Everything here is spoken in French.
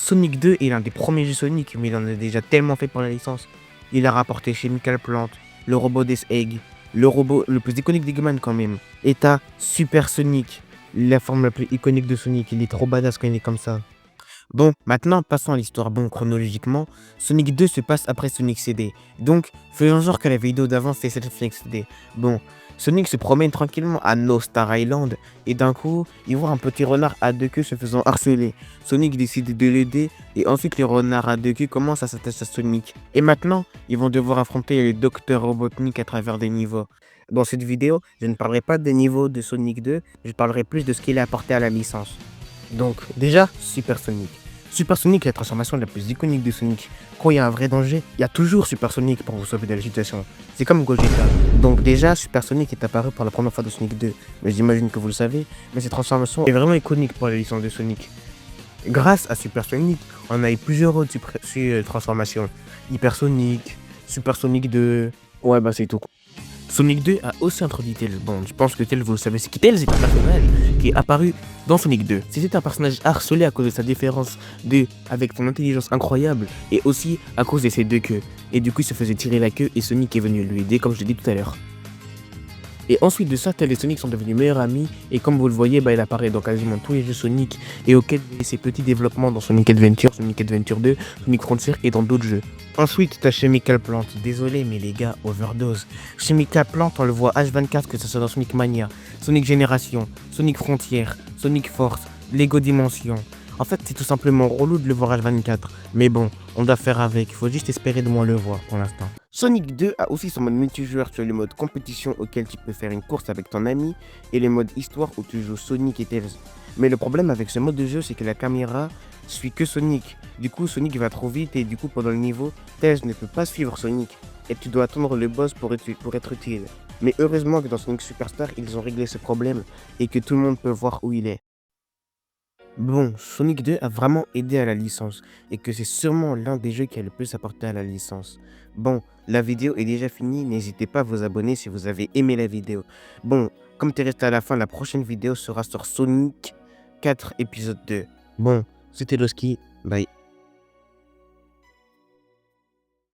Sonic 2 est l'un des premiers jeux Sonic, mais il en a déjà tellement fait pour la licence. Il a rapporté Chemical Plant, le robot des Egg, le robot le plus iconique d'Eggman quand même. Et t'as Super Sonic, la forme la plus iconique de Sonic. Il est trop badass quand il est comme ça. Bon, maintenant passons à l'histoire. Bon, chronologiquement, Sonic 2 se passe après Sonic CD. Donc, faisons genre que la vidéo d'avant c'est celle de Sonic CD. Bon, Sonic se promène tranquillement à No Star Island et d'un coup, il voit un petit renard à deux queues se faisant harceler. Sonic décide de l'aider et ensuite les renards à deux queues commencent à s'attacher à Sonic. Et maintenant, ils vont devoir affronter le Docteur Robotnik à travers des niveaux. Dans cette vidéo, je ne parlerai pas des niveaux de Sonic 2, je parlerai plus de ce qu'il a apporté à la licence. Donc, déjà, Super Sonic. Super Sonic est la transformation la plus iconique de Sonic. Quand il y a un vrai danger, il y a toujours Super Sonic pour vous sauver de la situation. C'est comme Gogeta. Donc déjà, Super Sonic est apparu pour la première fois dans Sonic 2. Mais j'imagine que vous le savez, mais cette transformation est vraiment iconique pour la licence de Sonic. Grâce à Super Sonic, on a eu plusieurs autres transformations. Hyper Sonic, Super Sonic 2... Ouais, bah c'est tout. Sonic 2 a aussi introduit Tails. Bon, je pense que Tails, vous le savez, c'est qui Tails est un personnage qui est apparu dans Sonic 2. C'était un personnage harcelé à cause de sa différence avec son intelligence incroyable et aussi à cause de ses deux queues. Et du coup, il se faisait tirer la queue et Sonic est venu lui aider, comme je l'ai dit tout à l'heure. Et ensuite de ça, Tails et Sonic sont devenus meilleurs amis et comme vous le voyez, il apparaît dans quasiment tous les jeux Sonic et auxquels il y a ses petits développements dans Sonic Adventure, Sonic Adventure 2, Sonic Frontier et dans d'autres jeux. Ensuite, t'as Chemical Plant. Désolé, mais les gars, overdose. Chemical Plant, on le voit H24, que ce soit dans Sonic Mania, Sonic Génération, Sonic Frontier, Sonic Force, Lego Dimension. En fait, c'est tout simplement relou de le voir H24. Mais bon, on doit faire avec. Il faut juste espérer de moins le voir pour l'instant. Sonic 2 a aussi son mode multijoueur sur le mode compétition auquel tu peux faire une course avec ton ami et le mode histoire où tu joues Sonic et Tails. Mais le problème avec ce mode de jeu, c'est que la caméra suit que Sonic. Du coup, Sonic va trop vite et du coup, pendant le niveau, Tails ne peut pas suivre Sonic. Et tu dois attendre le boss pour être utile. Mais heureusement que dans Sonic Superstar, ils ont réglé ce problème et que tout le monde peut voir où il est. Bon, Sonic 2 a vraiment aidé à la licence et que c'est sûrement l'un des jeux qui a le plus apporté à la licence. Bon, la vidéo est déjà finie, n'hésitez pas à vous abonner si vous avez aimé la vidéo. Bon, comme tu es resté à la fin, la prochaine vidéo sera sur Sonic 4 épisode 2. Bon, c'était Loski, bye.